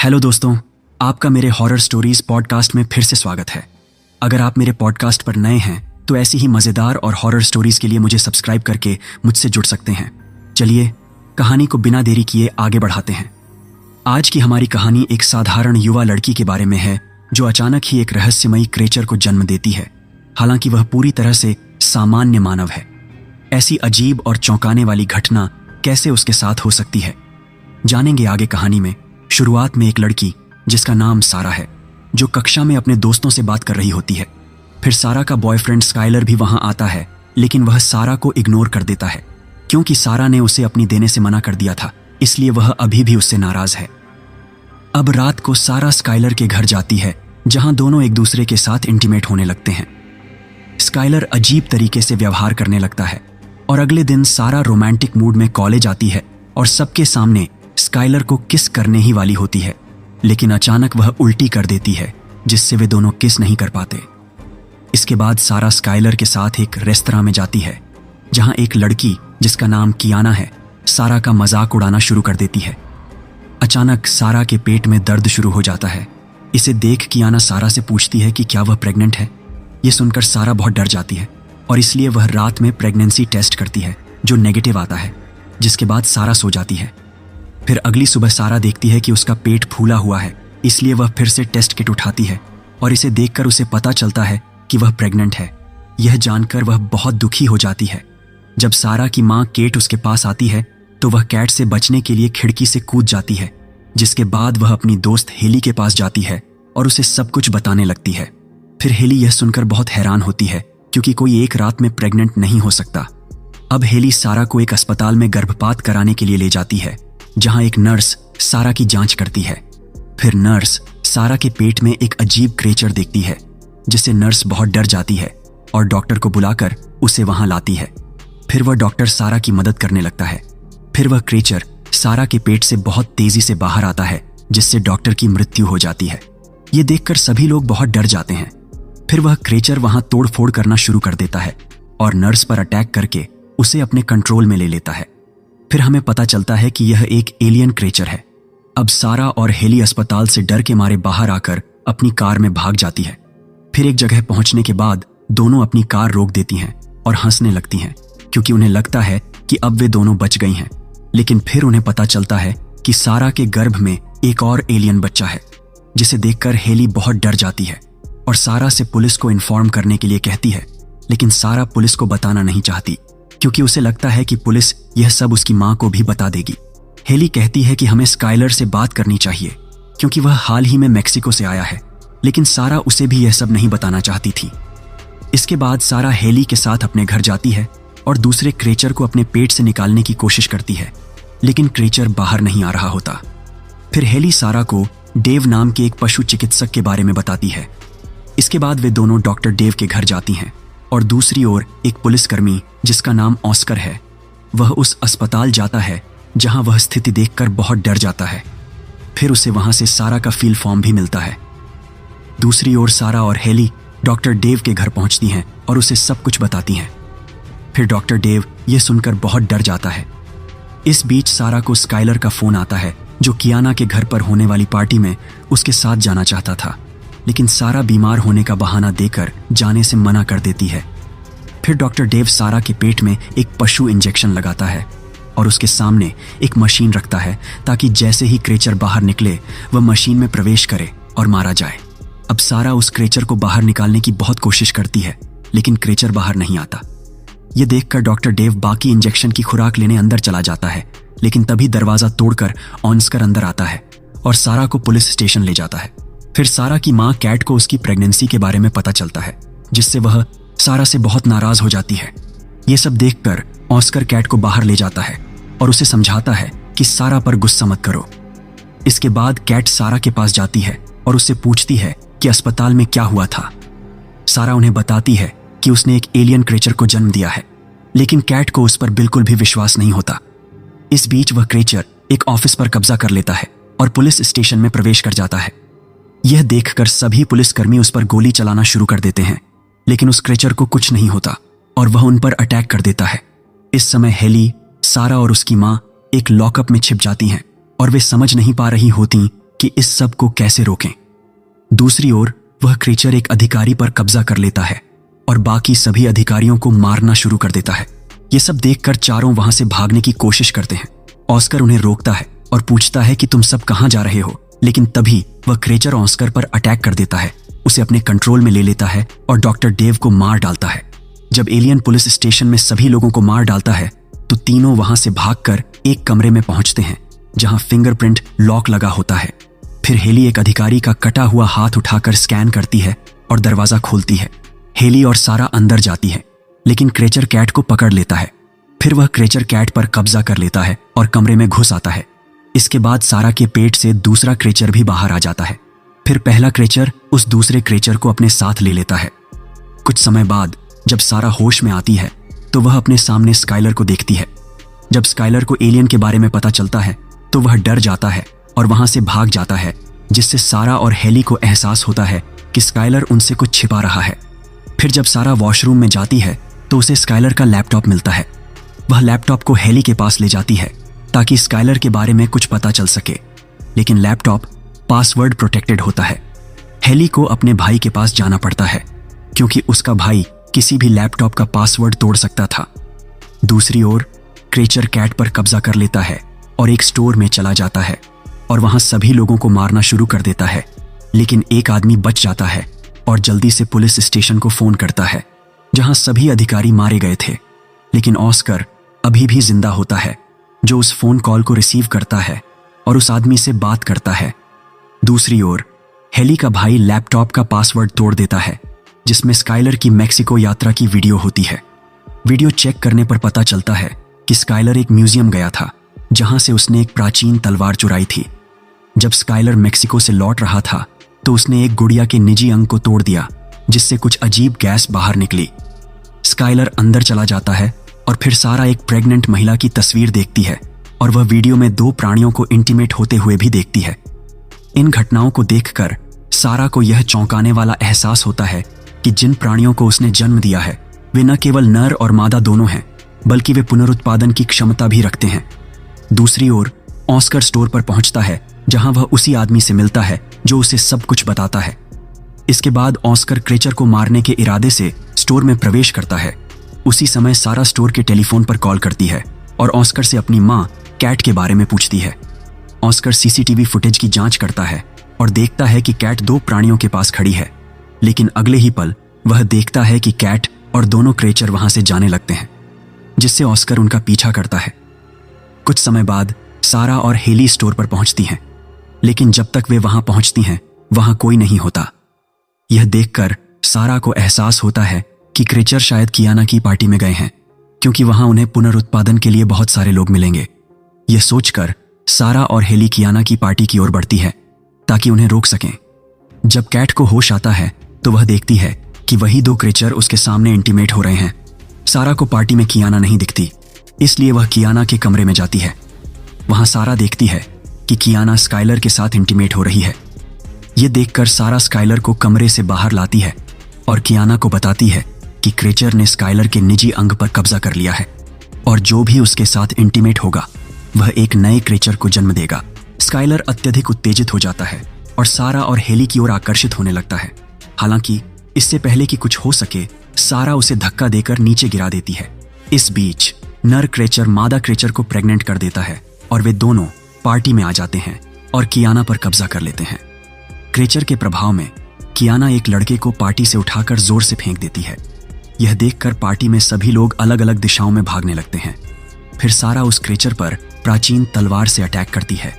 Hello दोस्तों, आपका मेरे हॉरर स्टोरीज पॉडकास्ट में फिर से स्वागत है। अगर आप मेरे पॉडकास्ट पर नए हैं तो ऐसी ही मज़ेदार और हॉरर स्टोरीज के लिए मुझे सब्सक्राइब करके मुझसे जुड़ सकते हैं। चलिए कहानी को बिना देरी किए आगे बढ़ाते हैं। आज की हमारी कहानी एक साधारण युवा लड़की के बारे में है जो अचानक ही एक रहस्यमयी क्रेचर को जन्म देती है। हालांकि वह पूरी तरह से सामान्य मानव है। ऐसी अजीब और चौंकाने वाली घटना कैसे उसके साथ हो सकती है, जानेंगे आगे कहानी में। शुरुआत में एक लड़की जिसका नाम सारा है, जो कक्षा में अपने दोस्तों से बात कर रही होती है। फिर सारा का बॉयफ्रेंड स्काइलर भी वहां आता है, लेकिन वह सारा को इग्नोर कर देता है क्योंकि सारा ने उसे अपनी देने से मना कर दिया था, इसलिए वह अभी भी उससे नाराज है। अब रात को सारा स्काइलर के घर जाती है, जहां दोनों एक दूसरे के साथ इंटीमेट होने लगते हैं। स्काइलर अजीब तरीके से व्यवहार करने लगता है और अगले दिन सारा रोमांटिक मूड में कॉलेज आती है और सबके सामने स्काइलर को किस करने ही वाली होती है, लेकिन अचानक वह उल्टी कर देती है जिससे वे दोनों किस नहीं कर पाते। इसके बाद सारा स्काइलर के साथ एक रेस्तरां में जाती है, जहां एक लड़की जिसका नाम कियाना है सारा का मजाक उड़ाना शुरू कर देती है। अचानक सारा के पेट में दर्द शुरू हो जाता है। इसे देख कियाना सारा से पूछती है कि क्या वह प्रेग्नेंट है। ये सुनकर सारा बहुत डर जाती है और इसलिए वह रात में प्रेगनेंसी टेस्ट करती है जो नेगेटिव आता है, जिसके बाद सारा सो जाती है। फिर अगली सुबह सारा देखती है कि उसका पेट फूला हुआ है, इसलिए वह फिर से टेस्ट किट उठाती है और इसे देखकर उसे पता चलता है कि वह प्रेग्नेंट है। यह जानकर वह बहुत दुखी हो जाती है। जब सारा की माँ केट उसके पास आती है तो वह कैट से बचने के लिए खिड़की से कूद जाती है, जिसके बाद वह अपनी दोस्त हेली के पास जाती है और उसे सब कुछ बताने लगती है। फिर हेली यह सुनकर बहुत हैरान होती है क्योंकि कोई एक रात में प्रेग्नेंट नहीं हो सकता। अब हेली सारा को एक अस्पताल में गर्भपात कराने के लिए ले जाती है, जहां एक नर्स सारा की जांच करती है। फिर नर्स सारा के पेट में एक अजीब क्रेचर देखती है, जिससे नर्स बहुत डर जाती है और डॉक्टर को बुलाकर उसे वहां लाती है। फिर वह डॉक्टर सारा की मदद करने लगता है। फिर वह क्रेचर सारा के पेट से बहुत तेजी से बाहर आता है, जिससे डॉक्टर की मृत्यु हो जाती है। ये देखकर सभी लोग बहुत डर जाते हैं। फिर वह क्रेचर वहां तोड़फोड़ करना शुरू कर देता है और नर्स पर अटैक करके उसे अपने कंट्रोल में ले लेता है। फिर हमें पता चलता है कि यह एक एलियन क्रेचर है। अब सारा और हेली अस्पताल से डर के मारे बाहर आकर अपनी कार में भाग जाती है। फिर एक जगह पहुंचने के बाद दोनों अपनी कार रोक देती हैं और हंसने लगती हैं, क्योंकि उन्हें लगता है कि अब वे दोनों बच गई हैं। लेकिन फिर उन्हें पता चलता है कि सारा के गर्भ में एक और एलियन बच्चा है, जिसे देखकर हेली बहुत डर जाती है और सारा से पुलिस को इन्फॉर्म करने के लिए कहती है। लेकिन सारा पुलिस को बताना नहीं चाहती, क्योंकि उसे लगता है कि पुलिस यह सब उसकी मां को भी बता देगी। हेली कहती है कि हमें स्काइलर से बात करनी चाहिए, क्योंकि वह हाल ही में मेक्सिको से आया है, लेकिन सारा उसे भी यह सब नहीं बताना चाहती थी। इसके बाद सारा हेली के साथ अपने घर जाती है और दूसरे क्रेचर को अपने पेट से निकालने की कोशिश करती है, लेकिन क्रेचर बाहर नहीं आ रहा होता। फिर हेली सारा को डेव नाम के एक पशु चिकित्सक के बारे में बताती है। इसके बाद वे दोनों डॉक्टर डेव के घर जाती हैं और दूसरी ओर एक पुलिसकर्मी जिसका नाम ऑस्कर है, वह उस अस्पताल जाता है जहां वह स्थिति देखकर बहुत डर जाता है। फिर उसे वहां से सारा का फील फॉर्म भी मिलता है। दूसरी ओर सारा और हेली डॉक्टर डेव के घर पहुंचती हैं और उसे सब कुछ बताती हैं। फिर डॉक्टर डेव यह सुनकर बहुत डर जाता है। इस बीच सारा को स्काइलर का फोन आता है, जो कियाना के घर पर होने वाली पार्टी में उसके साथ जाना चाहता था, लेकिन सारा बीमार होने का बहाना देकर जाने से मना कर देती है। फिर डॉक्टर डेव सारा के पेट में एक पशु इंजेक्शन लगाता है और उसके सामने एक मशीन रखता है, ताकि जैसे ही क्रेचर बाहर निकले वह मशीन में प्रवेश करे और मारा जाए। अब सारा उस क्रेचर को बाहर निकालने की बहुत कोशिश करती है, लेकिन क्रेचर बाहर नहीं आता। यह देखकर डॉक्टर डेव बाकी इंजेक्शन की खुराक लेने अंदर चला जाता है, लेकिन तभी दरवाजा तोड़कर ऑस्कर अंदर आता है और सारा को पुलिस स्टेशन ले जाता है। फिर सारा की मां कैट को उसकी प्रेगनेंसी के बारे में पता चलता है, जिससे वह सारा से बहुत नाराज हो जाती है। ये सब देखकर ऑस्कर कैट को बाहर ले जाता है और उसे समझाता है कि सारा पर गुस्सा मत करो। इसके बाद कैट सारा के पास जाती है और उससे पूछती है कि अस्पताल में क्या हुआ था। सारा उन्हें बताती है कि उसने एक एलियन क्रेचर को जन्म दिया है, लेकिन कैट को उस पर बिल्कुल भी विश्वास नहीं होता। इस बीच वह क्रेचर एक ऑफिस पर कब्जा कर लेता है और पुलिस स्टेशन में प्रवेश कर जाता है। यह देखकर सभी पुलिसकर्मी उस पर गोली चलाना शुरू कर देते हैं, लेकिन उस क्रेचर को कुछ नहीं होता और वह उन पर अटैक कर देता है। इस समय हेली, सारा और उसकी मां एक लॉकअप में छिप जाती हैं और वे समझ नहीं पा रही होती कि इस सब को कैसे रोकें। दूसरी ओर वह क्रीचर एक अधिकारी पर कब्जा कर लेता है और बाकी सभी अधिकारियों को मारना शुरू कर देता है। ये सब देखकर चारों वहां से भागने की कोशिश करते हैं। ऑस्कर उन्हें रोकता है और पूछता है कि तुम सब कहां जा रहे हो, लेकिन तभी वह क्रीचर ऑस्कर पर अटैक कर देता है, उसे अपने कंट्रोल में ले लेता है और डॉक्टर डेव को मार डालता है। जब एलियन पुलिस स्टेशन में सभी लोगों को मार डालता है तो तीनों वहां से भागकर एक कमरे में पहुंचते हैं जहां फिंगरप्रिंट लॉक लगा होता है। फिर हेली एक अधिकारी का कटा हुआ हाथ उठाकर स्कैन करती है और दरवाजा खोलती है। हेली और सारा अंदर जाती है, लेकिन क्रीचर कैट को पकड़ लेता है। फिर वह क्रीचर कैट पर कब्जा कर लेता है और कमरे में घुस आता है। इसके बाद सारा के पेट से दूसरा क्रीचर भी बाहर आ जाता है। फिर पहला क्रीचर उस दूसरे क्रीचर को अपने साथ ले लेता है। कुछ समय बाद जब सारा होश में आती है तो वह अपने सामने स्काइलर को देखती है। जब स्काइलर को एलियन के बारे में पता चलता है तो वह डर जाता है और वहां से भाग जाता है, जिससे सारा और हेली को एहसास होता है कि स्काइलर उनसे कुछ छिपा रहा है। फिर जब सारा वॉशरूम में जाती है तो उसे स्काइलर का लैपटॉप मिलता है। वह लैपटॉप को हेली के पास ले जाती है ताकि स्काइलर के बारे में कुछ पता चल सके, लेकिन लैपटॉप पासवर्ड प्रोटेक्टेड होता है। हेली को अपने भाई के पास जाना पड़ता है क्योंकि उसका भाई किसी भी लैपटॉप का पासवर्ड तोड़ सकता था। दूसरी ओर क्रीचर कैट पर कब्जा कर लेता है और एक स्टोर में चला जाता है और वहां सभी लोगों को मारना शुरू कर देता है, लेकिन एक आदमी बच जाता है और जल्दी से पुलिस स्टेशन को फोन करता है जहां सभी अधिकारी मारे गए थे। लेकिन ऑस्कर अभी भी जिंदा होता है, जो उस फोन कॉल को रिसीव करता है और उस आदमी से बात करता है। दूसरी ओर हेली का भाई लैपटॉप का पासवर्ड तोड़ देता है जिसमें स्काइलर की मैक्सिको यात्रा की वीडियो होती है। वीडियो चेक करने पर पता चलता है कि स्काइलर एक म्यूजियम गया था जहां से उसने एक प्राचीन तलवार चुराई थी। जब स्काइलर मैक्सिको से लौट रहा था तो उसने एक गुड़िया के निजी अंग को तोड़ दिया, जिससे कुछ अजीब गैस बाहर निकली। स्काइलर अंदर चला जाता है और फिर सारा एक प्रेग्नेंट महिला की तस्वीर देखती है और वह वीडियो में 2 प्राणियों को इंटीमेट होते हुए भी देखती है। इन घटनाओं को देखकर सारा को यह चौंकाने वाला एहसास होता है कि जिन प्राणियों को उसने जन्म दिया है वे न केवल नर और मादा दोनों हैं, बल्कि वे पुनरुत्पादन की क्षमता भी रखते हैं। दूसरी ओर ऑस्कर स्टोर पर पहुंचता है जहां वह उसी आदमी से मिलता है जो उसे सब कुछ बताता है। इसके बाद ऑस्कर क्रीचर को मारने के इरादे से स्टोर में प्रवेश करता है। उसी समय सारा स्टोर के टेलीफोन पर कॉल करती है और ऑस्कर से अपनी मां कैट के बारे में पूछती है। ऑस्कर सीसीटीवी फुटेज की जांच करता है और देखता है कि कैट 2 प्राणियों के पास खड़ी है, लेकिन अगले ही पल वह देखता है कि कैट और दोनों क्रीचर वहां से जाने लगते हैं, जिससे ऑस्कर उनका पीछा करता है। कुछ समय बाद सारा और हेली स्टोर पर पहुंचती हैं, लेकिन जब तक वे वहां पहुंचती हैं वहां कोई नहीं होता। यह देखकर सारा को एहसास होता है कि क्रीचर शायद कियाना की पार्टी में गए हैं, क्योंकि वहां उन्हें पुनरुत्पादन के लिए बहुत सारे लोग मिलेंगे। यह सोचकर सारा और हेली कियाना की पार्टी की ओर बढ़ती है ताकि उन्हें रोक सकें। जब कैट को होश आता है तो वह देखती है कि वही 2 क्रीचर उसके सामने इंटीमेट हो रहे हैं। सारा को पार्टी में कियाना नहीं दिखती, इसलिए वह कियाना के कमरे में जाती है। वहां सारा देखती है कि कियाना स्काइलर के साथ इंटीमेट हो रही है। यह देखकर सारा स्काइलर को कमरे से बाहर लाती है और कियाना को बताती है कि क्रीचर ने स्काइलर के निजी अंग पर कब्जा कर लिया है और जो भी उसके साथ इंटीमेट होगा वह एक नए क्रीचर को जन्म देगा। स्काइलर अत्यधिक उत्तेजित हो जाता है और सारा और हेली की ओर आकर्षित होने लगता है। हालांकि इससे पहले कि कुछ हो सके सारा उसे धक्का देकर नीचे गिरा देती है। इस बीच नर क्रीचर मादा क्रीचर को प्रेग्नेंट कर देता है और वे दोनों पार्टी में आ जाते हैं और कियाना पर कब्जा कर लेते हैं। क्रीचर के प्रभाव में कियाना एक लड़के को पार्टी से उठाकर जोर से फेंक देती है। यह देखकर पार्टी में सभी लोग अलग अलग दिशाओं में भागने लगते हैं। फिर सारा उस क्रीचर पर प्राचीन तलवार से अटैक करती है।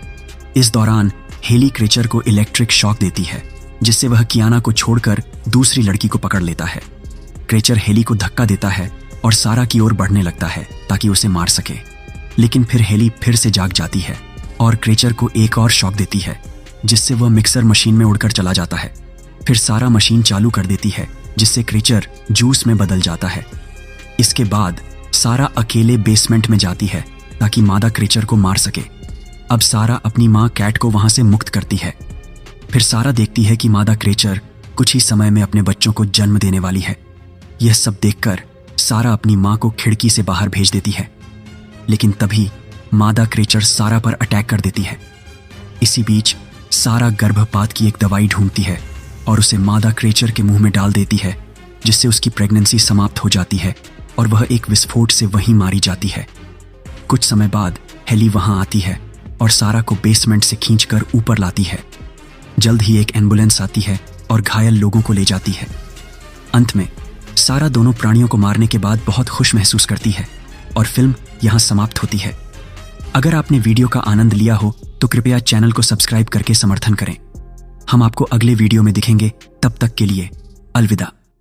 इस दौरान हेली क्रीचर को इलेक्ट्रिक शॉक देती है, जिससे वह कियाना को छोड़कर दूसरी लड़की को पकड़ लेता है। क्रीचर हेली को धक्का देता है और सारा की ओर बढ़ने लगता है ताकि उसे मार सके, लेकिन फिर हेली फिर से जाग जाती है और क्रीचर को एक और शॉक देती है, जिससे वह मिक्सर मशीन में उड़कर चला जाता है। फिर सारा मशीन चालू कर देती है, जिससे क्रीचर जूस में बदल जाता है। इसके बाद सारा अकेले बेसमेंट में जाती है ताकि मादा क्रीचर को मार सके। अब सारा अपनी मां कैट को वहां से मुक्त करती है। फिर सारा देखती है कि मादा क्रीचर कुछ ही समय में अपने बच्चों को जन्म देने वाली है। यह सब देखकर सारा अपनी मां को खिड़की से बाहर भेज देती है, लेकिन तभी मादा क्रीचर सारा पर अटैक कर देती है। इसी बीच सारा गर्भपात की एक दवाई ढूंढती है और उसे मादा क्रेचर के मुंह में डाल देती है, जिससे उसकी प्रेगनेंसी समाप्त हो जाती है और वह एक विस्फोट से वहीं मारी जाती है। कुछ समय बाद हेली वहां आती है और सारा को बेसमेंट से खींचकर ऊपर लाती है। जल्द ही एक एम्बुलेंस आती है और घायल लोगों को ले जाती है। अंत में सारा दोनों प्राणियों को मारने के बाद बहुत खुश महसूस करती है और फिल्म यहां समाप्त होती है। अगर आपने वीडियो का आनंद लिया हो तो कृपया चैनल को सब्सक्राइब करके समर्थन करें। हम आपको अगले वीडियो में दिखेंगे, तब तक के लिए अलविदा।